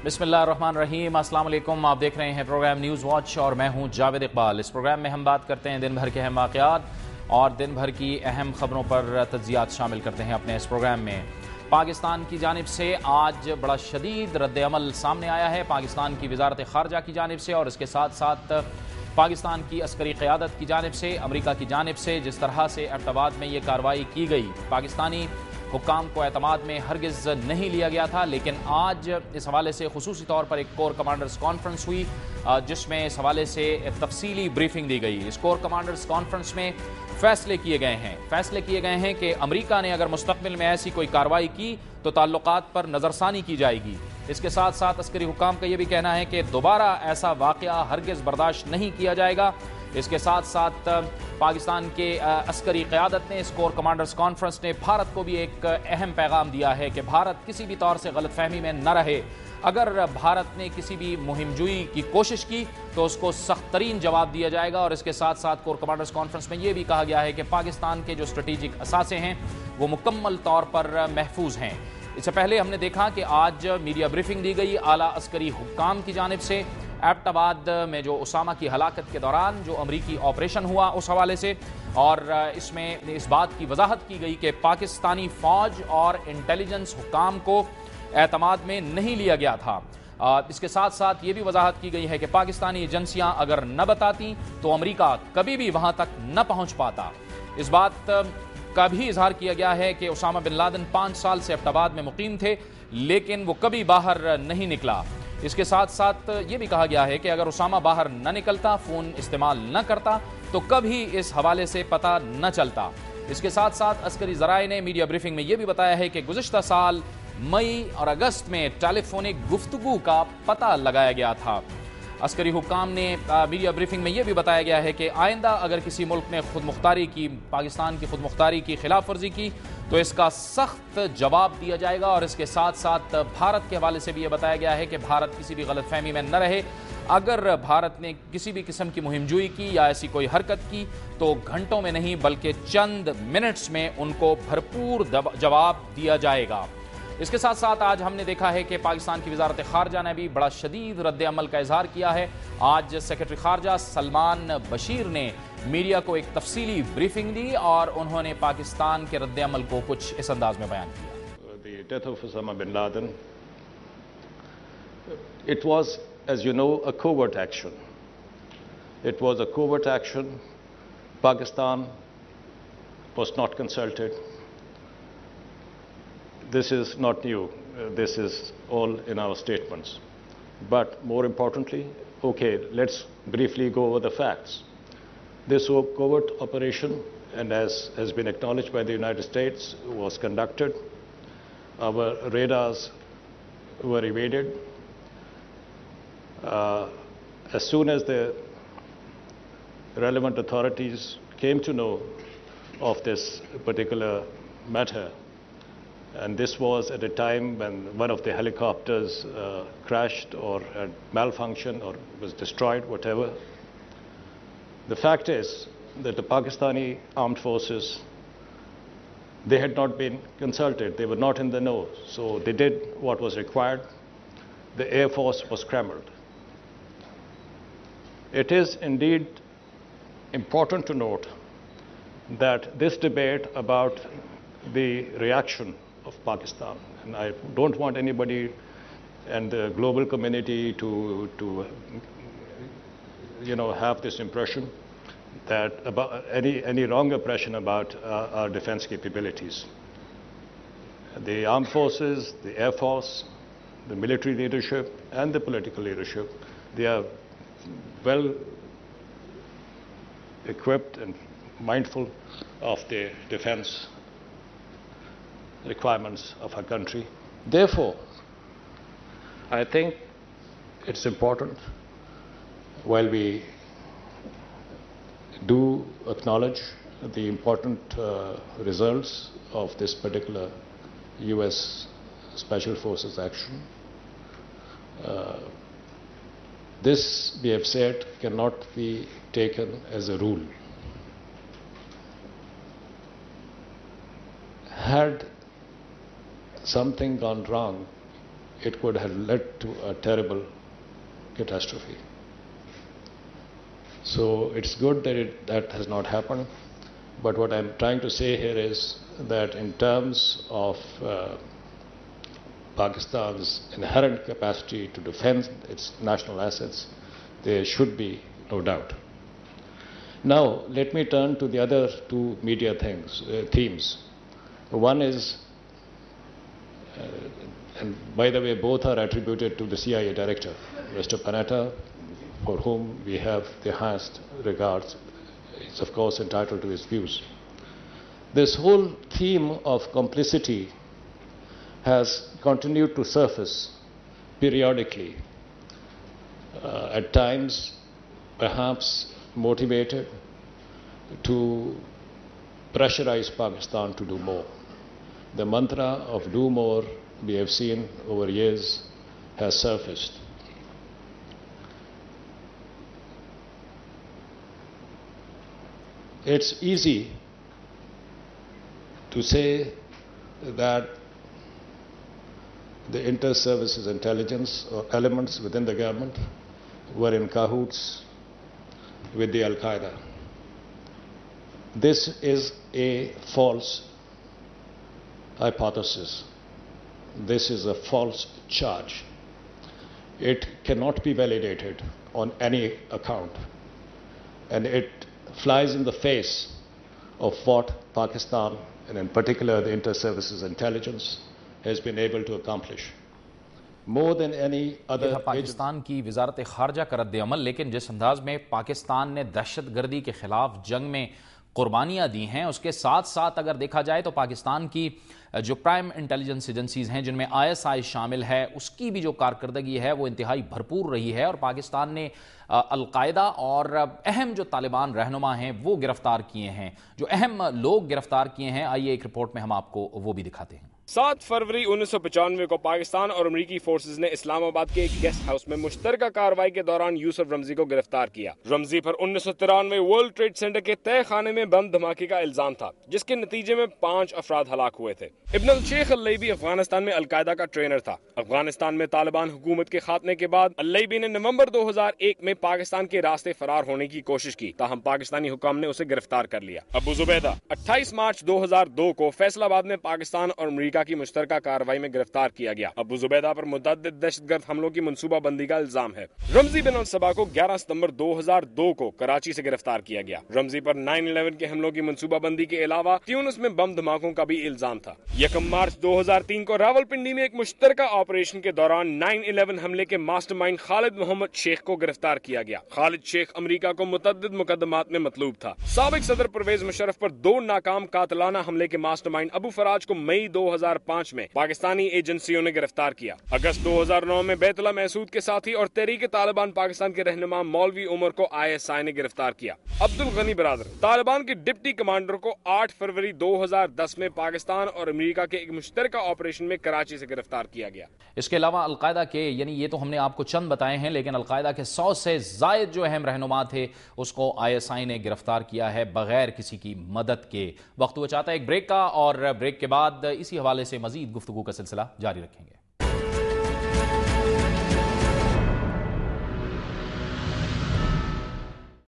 بسم اللہ الرحمن الرحیم، السلام علیکم۔ آپ دیکھ رہے ہیں پروگرام نیوز واچ اور میں ہوں جاوید اقبال۔ اس پروگرام میں ہم بات کرتے ہیں دن بھر کے اہم واقعات اور دن بھر کی اہم خبروں پر تجزیات شامل کرتے ہیں اپنے اس پروگرام میں۔ پاکستان کی جانب سے آج بڑا شدید رد عمل سامنے آیا ہے، پاکستان کی وزارت خارجہ کی جانب سے اور اس کے ساتھ ساتھ پاکستان کی عسکری قیادت کی جانب سے، امریکہ کی جانب سے جس طرح سے ایبٹ آباد میں یہ کارروائی کی گئی، پاکستانی حکام کو اعتماد میں ہرگز نہیں لیا گیا تھا، لیکن آج اس حوالے سے خصوصی طور پر ایک کور کمانڈرز کانفرنس ہوئی جس میں اس حوالے سے تفصیلی بریفنگ دی گئی۔ اس کور کمانڈرز کانفرنس میں فیصلے کیے گئے ہیں کہ امریکہ نے اگر مستقبل میں ایسی کوئی کارروائی کی تو تعلقات پر نظر ثانی کی جائے گی۔ اس کے ساتھ ساتھ عسکری حکام کا یہ بھی کہنا ہے کہ دوبارہ ایسا واقعہ ہرگز برداشت نہیں کیا جائے گا۔ اس کے ساتھ ساتھ پاکستان کے عسکری قیادت نے، اس کور کمانڈرز کانفرنس نے بھارت کو بھی ایک اہم پیغام دیا ہے کہ بھارت کسی بھی طور سے غلط فہمی میں نہ رہے۔ اگر بھارت نے کسی بھی مہم جوئی کی کوشش کی تو اس کو سخت ترین جواب دیا جائے گا، اور اس کے ساتھ ساتھ کور کمانڈرز کانفرنس میں یہ بھی کہا گیا ہے کہ پاکستان کے جو اسٹریٹجک اثاثے ہیں وہ مکمل طور پر محفوظ ہیں۔ اس سے پہلے ہم نے دیکھا کہ آج میڈیا بریفنگ دی گئی اعلیٰ عسکری حکام کی جانب سے، ایبٹ آباد میں جو اسامہ کی ہلاکت کے دوران جو امریکی آپریشن ہوا اس حوالے سے، اور اس میں اس بات کی وضاحت کی گئی کہ پاکستانی فوج اور انٹیلیجنس حکام کو اعتماد میں نہیں لیا گیا تھا۔ اس کے ساتھ ساتھ یہ بھی وضاحت کی گئی ہے کہ پاکستانی ایجنسیاں اگر نہ بتاتی تو امریکہ کبھی بھی وہاں تک نہ پہنچ پاتا۔ اس بات کا بھی اظہار کیا گیا ہے کہ اسامہ بن لادن 5 سال سے ایبٹ آباد میں مقیم تھے لیکن وہ کبھی باہر نہیں نکلا۔ اس کے ساتھ ساتھ یہ بھی کہا گیا ہے کہ اگر اسامہ باہر نہ نکلتا، فون استعمال نہ کرتا تو کبھی اس حوالے سے پتہ نہ چلتا۔ اس کے ساتھ ساتھ عسکری ذرائع نے میڈیا بریفنگ میں یہ بھی بتایا ہے کہ گزشتہ سال مئی اور اگست میں ٹیلی فونک گفتگو کا پتہ لگایا گیا تھا۔ عسکری حکام نے میڈیا بریفنگ میں یہ بھی بتایا گیا ہے کہ آئندہ اگر کسی ملک نے خود مختاری کی، پاکستان کی خود مختاری کی خلاف ورزی کی تو اس کا سخت جواب دیا جائے گا، اور اس کے ساتھ ساتھ بھارت کے حوالے سے بھی یہ بتایا گیا ہے کہ بھارت کسی بھی غلط فہمی میں نہ رہے۔ اگر بھارت نے کسی بھی قسم کی مہم جوئی کی یا ایسی کوئی حرکت کی تو گھنٹوں میں نہیں بلکہ چند منٹس میں ان کو بھرپور جواب دیا جائے گا۔ اس کے ساتھ ساتھ آج ہم نے دیکھا ہے کہ پاکستان کی وزارت خارجہ نے بھی بڑا شدید رد عمل کا اظہار کیا ہے۔ آج سیکرٹری خارجہ سلمان بشیر نے میڈیا کو ایک تفصیلی بریفنگ دی اور انہوں نے پاکستان کے رد عمل کو کچھ اس انداز میں بیان کیا۔ The death of Osama bin Laden, it was, as you know, a covert action. It was a covert action. Pakistan was not consulted. This is not new. This is all in our statements. But more importantly, okay, let's briefly go over the facts. This covert operation, and as has been acknowledged by the United States, was conducted. Our radars were evaded. As soon as the relevant authorities came to know of this particular matter, and this was at a time when one of the helicopters crashed or had malfunctioned or was destroyed, whatever. The fact is that the Pakistani armed forces, they had not been consulted. They were not in the know. So they did what was required. The Air Force was scrambled. It is indeed important to note that this debate about the reaction of Pakistan, and I don't want anybody and the global community to have this impression that about any wrong impression about our defense capabilities. The armed forces, the Air Force, the military leadership, and the political leadership, they are well equipped and mindful of the defense requirements of our country. Therefore, I think it's important, while we do acknowledge the important results of this particular U.S. Special Forces action, this, we have said, cannot be taken as a rule. Had something gone wrong it could have led to a terrible catastrophe. So it's good that that has not happened. But what I'm trying to say here is that in terms of Pakistan's inherent capacity to defend its national assets, there should be no doubt. Now, let me turn to the other two media themes. One is, and by the way, both are attributed to the CIA director, Mr. Panetta, for whom we have the highest regards. He's, of course, entitled to his views. This whole theme of complicity has continued to surface periodically, at times perhaps motivated to pressurize Pakistan to do more. The mantra of do more, we have seen over years, has surfaced. It's easy to say that the inter-services intelligence or elements within the government were in cahoots with the Al-Qaeda. This is a false hypothesis. This is a false charge. It cannot be validated on any account, and it flies in the face of what Pakistan, and in particular the inter-services intelligence, has been able to accomplish. More than any other Pakistan کی وزارت خارجہ کا رد عمل، لیکن جس انداز میں پاکستان نے دہشت گردی کے خلاف جنگ میں قربانیاں دی ہیں، اس کے ساتھ ساتھ اگر دیکھا جائے تو پاکستان کی جو پرائم انٹیلیجنس ایجنسیز ہیں جن میں ISI شامل ہے، اس کی بھی جو کارکردگی ہے وہ انتہائی بھرپور رہی ہے، اور پاکستان نے القاعدہ اور اہم جو طالبان رہنما ہیں وہ گرفتار کیے ہیں، جو اہم لوگ گرفتار کیے ہیں۔ آئیے ایک رپورٹ میں ہم آپ کو وہ بھی دکھاتے ہیں۔ 7 فروری 1995 کو پاکستان اور امریکی فورسز نے اسلام آباد کے ایک گیسٹ ہاؤس میں مشترکہ کارروائی کے دوران یوسف رمزی کو گرفتار کیا۔ رمزی پر 1993 ورلڈ ٹریڈ سینٹر کے تہہ خانے میں بم دھماکے کا الزام تھا، جس کے نتیجے میں 5 افراد ہلاک ہوئے تھے۔ ابن الشیخ اللیبی افغانستان میں القاعدہ کا ٹرینر تھا۔ افغانستان میں طالبان حکومت کے خاتمے کے بعد اللیبی نے نومبر 2001 میں پاکستان کے راستے فرار ہونے کی کوشش کی، تاہم پاکستانی حکام نے اسے گرفتار کر لیا۔ ابو زبیدہ 28 مارچ 2002 کو فیصل آباد میں پاکستان اور امریکہ کی مشترکہ کارروائی میں گرفتار کیا گیا۔ ابو زبیدہ پر متعدد دہشت گرد حملوں کی منصوبہ بندی کا الزام ہے۔ رمزی بن الصباح کو 11 ستمبر 2002 کو کراچی سے گرفتار کیا گیا۔ رمزی پر 9/11 کے حملوں کی منصوبہ بندی کے علاوہ تیونس میں بم دھماکوں کا بھی الزام تھا۔ 1 مارچ 2003 کو راولپنڈی میں ایک مشترکہ آپریشن کے دوران 9/11 حملے کے ماسٹر مائنڈ خالد محمد شیخ کو گرفتار کیا گیا۔ خالد شیخ امریکہ کو متعدد مقدمات میں مطلوب تھا۔ سابق صدر پرویز مشرف پر 2 ناکام قاتلانہ حملے کے ماسٹر مائنڈ ابو فراج کو مئی 2005 میں پاکستانی ایجنسیوں نے گرفتار کیا۔ اگست 2009 میں بیت اللہ محسود کے ساتھی اور تحریک طالبان پاکستان کے رہنما مولوی عمر کو ISI نے گرفتار کیا۔ عبد الغنی برادر طالبان کے ڈپٹی کمانڈر کو 8 فروری 2010 میں پاکستان اور امریکہ کے ایک مشترکہ آپریشن میں کراچی سے گرفتار کیا گیا۔ اس کے علاوہ القاعدہ کے، یعنی یہ تو ہم نے آپ کو چند بتائے ہیں، لیکن القاعدہ کے 100 سے زائد جو اہم رہنما تھے اس کو ISI نے گرفتار کیا ہے بغیر کسی کی مدد کے۔ وقت ہوا چاہتا ہے ایک بریک کا، اور بریک کے بعد اسی حوالے سے مزید گفتگو کا سلسلہ جاری رکھیں گے۔